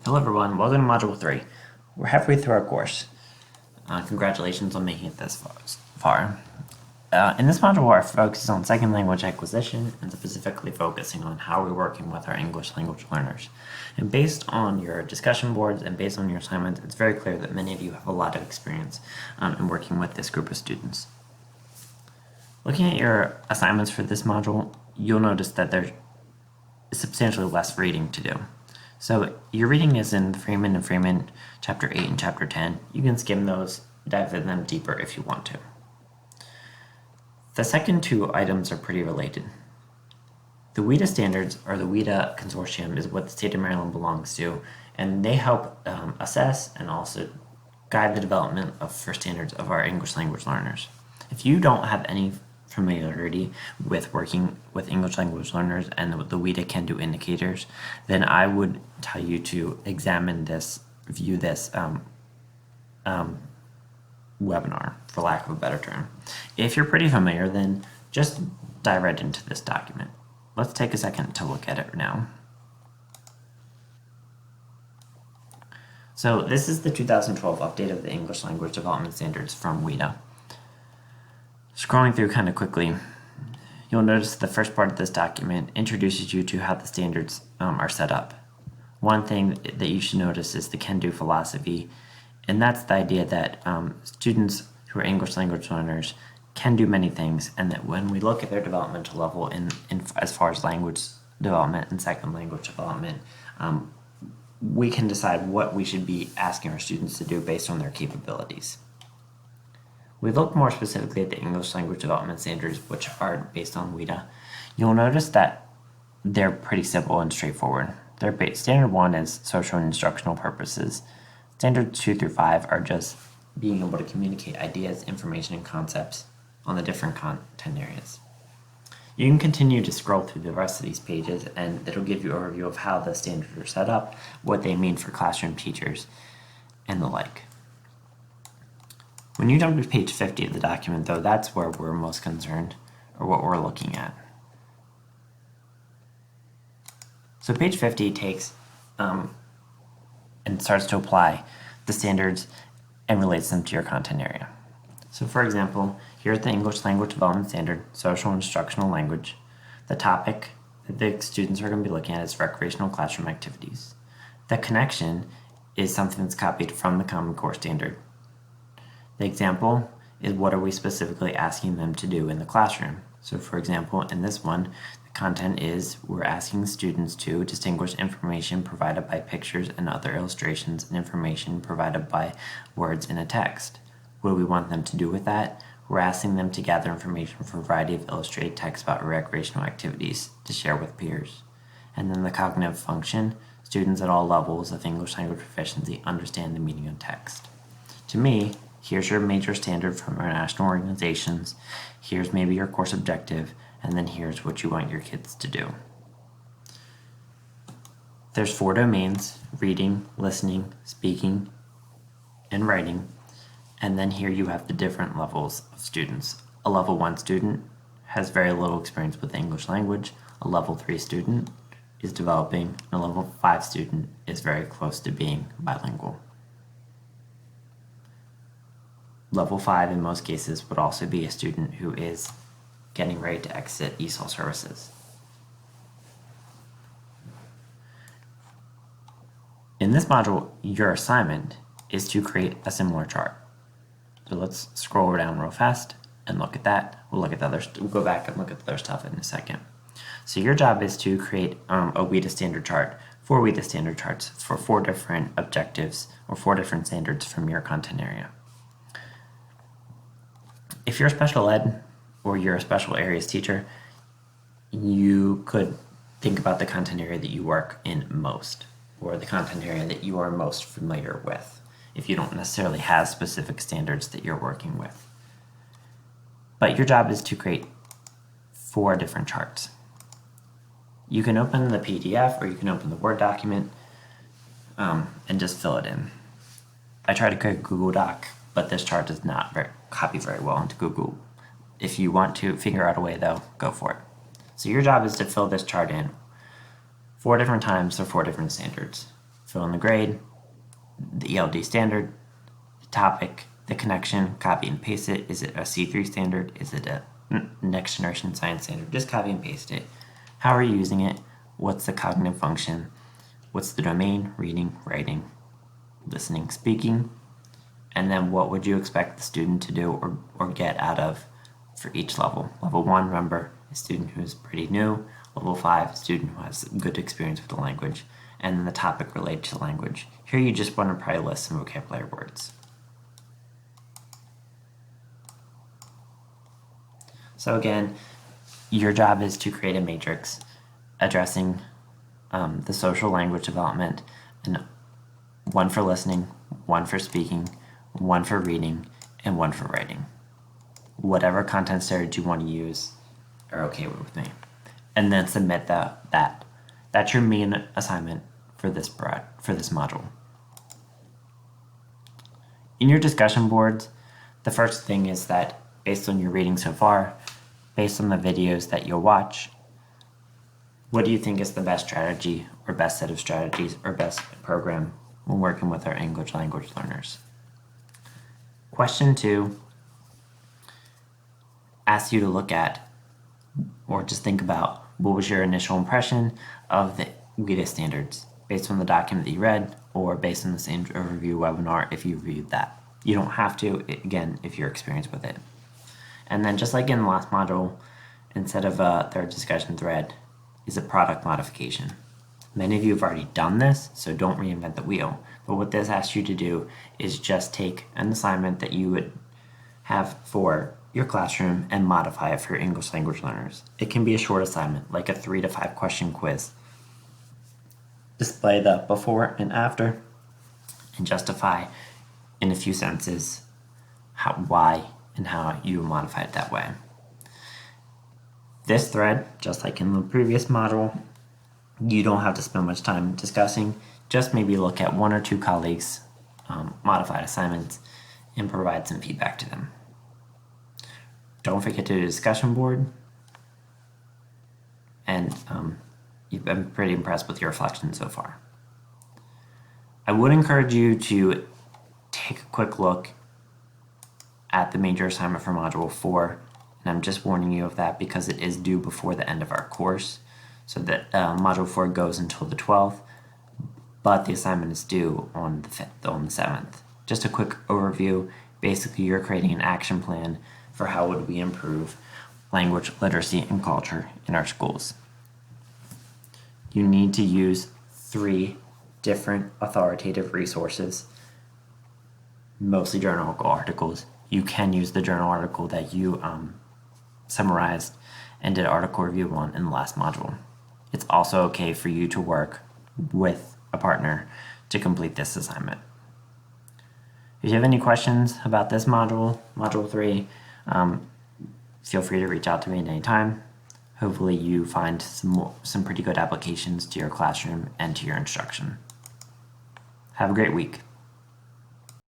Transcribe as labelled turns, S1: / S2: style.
S1: Hello everyone, welcome to Module 3. We're halfway through our course. Congratulations on making it this far. In this module, our focus is on second language acquisition and specifically focusing on how we're working with our English language learners. And based on your discussion boards and based on your assignments, it's very clear that many of you have a lot of experience in working with this group of students. Looking at your assignments for this module, you'll notice that there's substantially less reading to do. So your reading is in Freeman and Freeman, Chapter 8 and Chapter 10. You can skim those, dive in them deeper if you want to. The second two items are pretty related. The Weta Standards, or the Weta Consortium, is what the state of Maryland belongs to, and they help assess and also guide the development for standards of our English language learners. If you don't have any familiarity with working with English language learners and the Weta Can Do indicators, then I would tell you to examine this, view this webinar, for lack of a better term. If you're pretty familiar, then just dive right into this document. Let's take a second to look at it now. So this is the 2012 update of the English Language Development Standards from Weta. Scrolling through kind of quickly, you'll notice the first part of this document introduces you to how the standards are set up. One thing that you should notice is the can-do philosophy, and that's the idea that students who are English language learners can do many things, and that when we look at their developmental level in as far as language development and second language development, we can decide what we should be asking our students to do based on their capabilities. We look more specifically at the English language development standards, which are based on Weta. You'll notice that they're pretty simple and straightforward. Standard 1 is social and instructional purposes. Standards 2 through 5 are just being able to communicate ideas, information, and concepts on the different content areas. You can continue to scroll through the rest of these pages, and it'll give you an overview of how the standards are set up, what they mean for classroom teachers, and the like. When you jump to page 50 of the document, though, that's where we're most concerned, or what we're looking at. So page 50 takes and starts to apply the standards and relates them to your content area. So for example, here's the English Language Development Standard, Social Instructional Language. The topic that the students are going to be looking at is recreational classroom activities. The connection is something that's copied from the Common Core Standard. The example is what are we specifically asking them to do in the classroom. So for example, in this one, the content is we're asking students to distinguish information provided by pictures and other illustrations and information provided by words in a text. What do we want them to do with that? We're asking them to gather information from a variety of illustrated texts about recreational activities to share with peers. And then the cognitive function, students at all levels of English language proficiency understand the meaning of text. To me, here's your major standard from our national organizations, here's maybe your course objective, and then here's what you want your kids to do. There's 4 domains: reading, listening, speaking, and writing. And then here you have the different levels of students. A level 1 student has very little experience with the English language. A level 3 student is developing, and a level 5 student is very close to being bilingual. Level 5 in most cases would also be a student who is getting ready to exit ESOL services. In this module, your assignment is to create a similar chart. So let's scroll down real fast and look at that. We'll look at the other. We'll go back and look at the other stuff in a second. So your job is to create a Weta standard chart, 4 Weta standard charts for 4 different objectives or 4 different standards from your content area. If you're a special ed or you're a special areas teacher, you could think about the content area that you work in most, or the content area that you are most familiar with, if you don't necessarily have specific standards that you're working with. But your job is to create 4 different charts. You can open the PDF or you can open the Word document and just fill it in. I tried to create a Google Doc, but this chart does not copy very well into Google. If you want to figure out a way though, go for it. So your job is to fill this chart in 4 different times for 4 different standards. fill in the grade, the ELD standard, the topic, the connection, copy and paste it. Is it a C3 standard? Is it a next generation science standard? Just copy and paste it. How are you using it? What's the cognitive function? What's the domain? Reading, writing, listening, speaking. And then what would you expect the student to do or get out of for each level? Level 1, remember, a student who's pretty new. Level 5, a student who has good experience with the language. And then the topic related to language. Here you just want to probably list some vocabulary words. So again, your job is to create a matrix addressing the social language development, and one for listening, one for speaking, one for reading, and one for writing. Whatever content standards you want to use are okay with me. And then submit that. That's your main assignment for this module. In your discussion boards, the first thing is that based on your reading so far, based on the videos that you'll watch, what do you think is the best strategy or best set of strategies or best program when working with our English language learners? Question 2 asks you to look at or just think about what was your initial impression of the Weta Standards based on the document that you read or based on this overview webinar if you reviewed that. You don't have to, again, if you're experienced with it. And then just like in the last module, instead of a third discussion thread, is a product modification. Many of you have already done this, so don't reinvent the wheel. But what this asks you to do is just take an assignment that you would have for your classroom and modify it for your English language learners. It can be a short assignment, like a 3 to 5 question quiz. Display the before and after, and justify in a few sentences why and how you modify it that way. This thread, just like in the previous module, you don't have to spend much time discussing. Just maybe look at 1 or 2 colleagues' modified assignments and provide some feedback to them. Don't forget to do a discussion board. And you've been pretty impressed with your reflections so far. I would encourage you to take a quick look at the major assignment for Module 4. And I'm just warning you of that because it is due before the end of our course. So that Module 4 goes until the 12th, but the assignment is due on the 7th. Just a quick overview. Basically, you're creating an action plan for how would we improve language literacy and culture in our schools. You need to use 3 different authoritative resources, mostly journal articles. You can use the journal article that you summarized and did article review on in the last module. It's also okay for you to work with a partner to complete this assignment. If you have any questions about this module, Module 3, feel free to reach out to me at any time. Hopefully you find some pretty good applications to your classroom and to your instruction. Have a great week.